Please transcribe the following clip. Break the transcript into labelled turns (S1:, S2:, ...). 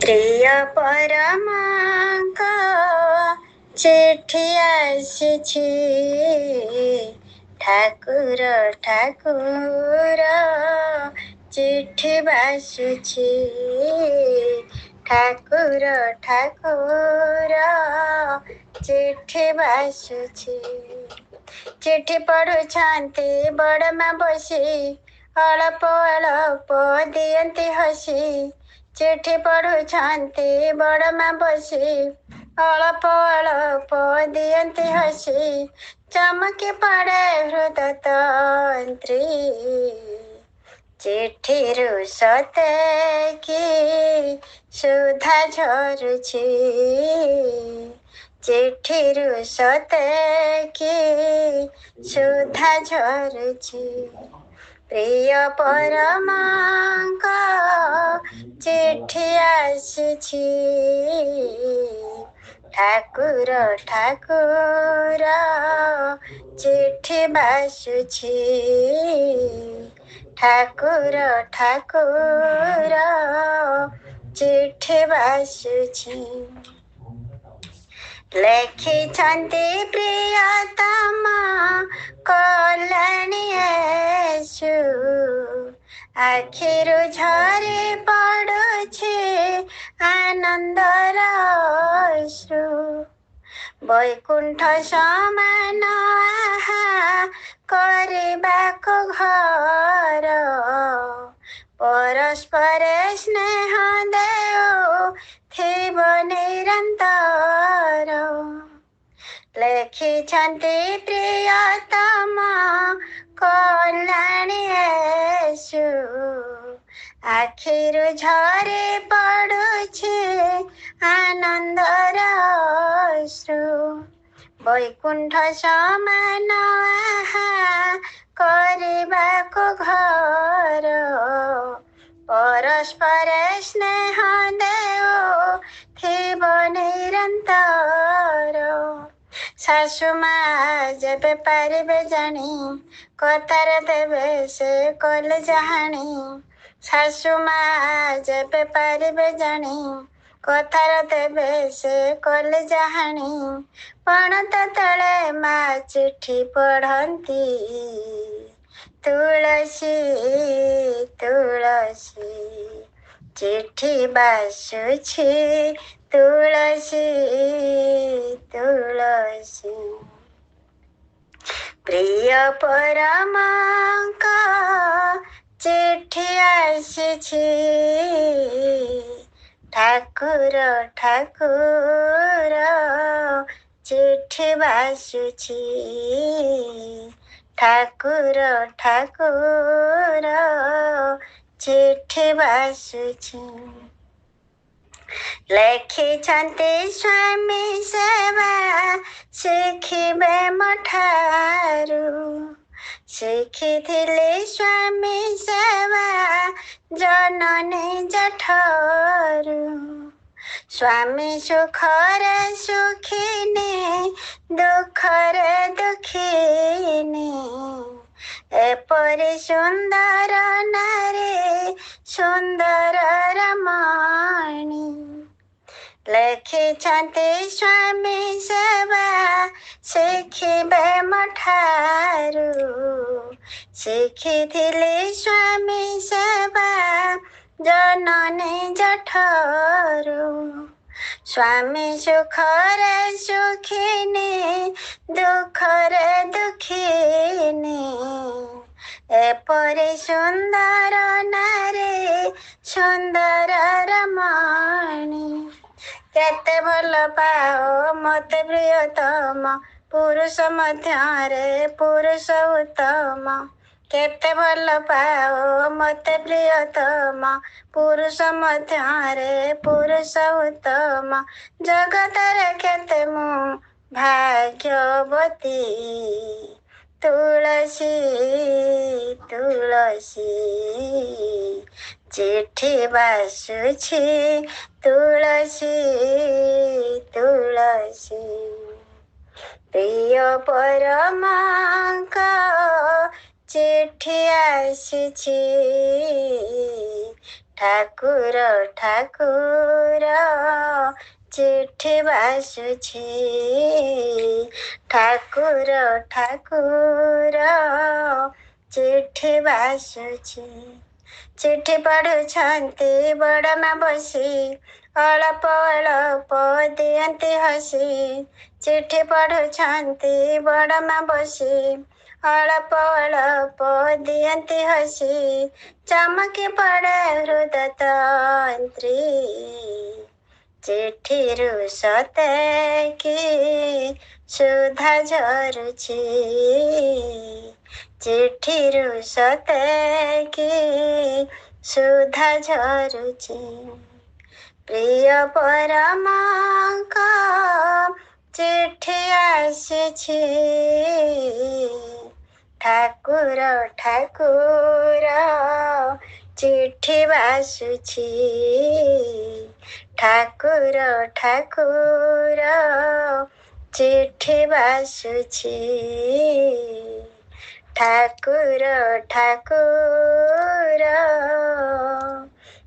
S1: ପ୍ରିୟ ପରମାଙ୍କ ଚିଠି ଆସିଛି, ଠାକୁର ଠାକୁର ଚିଠି ବାସୁଛି, ଠାକୁର ଠାକୁର ଚିଠି ବାସୁଛି। ଚିଠି ପଢୁଛନ୍ତି ବଡ଼ମା ବସି, ଅଳ୍ପ ଅଳ୍ପ ଦିଅନ୍ତି ହସି। ଚିଠି ପଢୁଛନ୍ତି ବଡ଼ମା ବସି, ଅଳ୍ପ ଅଳ୍ପ ଦିଅନ୍ତି ହସି। ଚମକି ପଡ଼େ ହୃଦ ତନ୍ତ୍ରୀ, ଚିଠିରୁ ସତେ କି ସୁଧା ଝରୁଛି, ଚିଠିରୁ ସତେ କି ସୁଧା ଝରୁଛି। ପ୍ରିୟ ପରମାଙ୍କ ଚିଠି ଆସିଛି, ଠାକୁର ଠାକୁର ଚିଠି ବାସୁଛି, ଠାକୁର ଠାକୁର ଚିଠି ବାସୁଛି। ଲେଖିଛନ୍ତି ପ୍ରିୟତମ କଲ୍ୟାଣୀ యేసు, ଆଖିରୁ ଝରି ପଡୁଛି ଆନନ୍ଦର ଅଶ୍ରୁ। ବୈକୁଣ୍ଠ ସମାନ ଆହା କରିବାକୁ ଘର, ପରସ୍ପରେ ସ୍ନେହ ଦେଉଥିବ ନିରନ୍ତର। ଲେଖିଛନ୍ତି ପ୍ରିୟତମ କଲ୍ୟାଣୀ యేసు, ଆଖିରୁ ଝରି ପଡୁଛି ଆନନ୍ଦର ଅଶ୍ରୁ। ବୈକୁଣ୍ଠ ସମାନ ଆହା କରିବାକୁ ଘର, ପରସ୍ପରେ ସ୍ନେହ ଦେଉଥିବ ନିରନ୍ତର। ଶାଶୁ ମା ଯେବେ ପାରିବେ ଜାଣି, କଥାରେ ଦେବେ ସେ କଲେ ଜାହାଣି। ଶାଶୁ ମା ଯେବେ ପାରିବେ ଜାଣି, କଥାରେ ଦେବେ ସେ କଲେ ଜାହାଣି। ପଣତ ତଳେ ମା ଚିଠି ପଢନ୍ତି, ତୁଳସୀ ତୁଳସୀ ଚିଠି ବାସୁଛି, ତୁଳସୀ ତୁଳସୀ। ପ୍ରିୟ ପରମାଙ୍କ ଚିଠି ଆସିଛି, ଠାକୁର ଠାକୁର ଚିଠି ବାସୁଛି, ଠାକୁର ଠାକୁର ଚିଠି ବାସୁଛି। ଲେଖିଛନ୍ତି ସ୍ୱାମୀ ସେବା ଶିଖିବେ ମୋଠାରୁ, ଶିଖିଥିଲି ସ୍ୱାମୀ ସେବା ଜନନୀ ଜଠରୁ। ସ୍ୱାମୀ ସୁଖରେ ସୁଖିନି, ଦୁଃଖରେ ଦୁଃଖିନି, ଏପରି ସୁନ୍ଦର ନାରୀ ସୁନ୍ଦର ରମଣୀ। ଲେଖିଛନ୍ତି ସ୍ୱାମୀ ସେବା ଶିଖିବେ ମୋଠାରୁ, ଶିଖିଥିଲି ସ୍ୱାମୀ ସେବା ଜନନୀ ଜଠରୁ। ସ୍ୱାମୀ ସୁଖରେ ସୁଖିନି, ଦୁଃଖରେ ଦୁଃଖିନି, ଏପରି ସୁନ୍ଦର ନାରୀ ସୁନ୍ଦର ରମଣୀ। କେତେ ଭଲ ପାଅ ମତେ ପ୍ରିୟତମ, ପୁରୁଷ ମଧ୍ୟରେ ପୁରୁଷ ଉତ୍ତମ। କେତେ ଭଲ ପାଅ ମତେ ପ୍ରିୟତମ, ପୁରୁଷ ମଧ୍ୟରେ ପୁରୁଷ ଉତ୍ତମ। ଜଗତରେ କେତେ ମୁଁ ଭାଗ୍ୟବତୀ, ତୁଳସୀ ତୁଳସୀ ଚିଠି ବାସୁଛି, ତୁଳସୀ ତୁଳସୀ। ପ୍ରିୟ ପରମାଙ୍କ ଚିଠି ଆସିଛି ଠାକୁର ଠାକୁର ଚିଠି ବାସୁଛି ଠାକୁର ଠାକୁର ଚିଠି ବାସୁଛି ଚିଠି ପଢୁଛନ୍ତି ବଡ଼ମା ବସି ଅଳପ ଅଳପ ଦିଅନ୍ତି ହସି ଚିଠି ପଢୁଛନ୍ତି ବଡ଼ମା ବସି ଅଳପ ଅଳପ ଦିଅନ୍ତି ହସି ଚମକି ପଡ଼େ ହୃଦ ତନ୍ତ୍ରୀ ଚିଠିରୁ ସତେ କି ସୁଧା ଝରୁଛି ଚିଠିରୁ ସତେ କି ସୁଧା ଝରୁଛି ପ୍ରିୟ ପରମାଙ୍କ ଚିଠି ଆସିଛି ଠାକୁର ଠାକୁର ଚିଠି ବାସୁଛି ଠାକୁର ଠାକୁର ଚିଠି ବାସୁଛି ଠାକୁର ଠାକୁର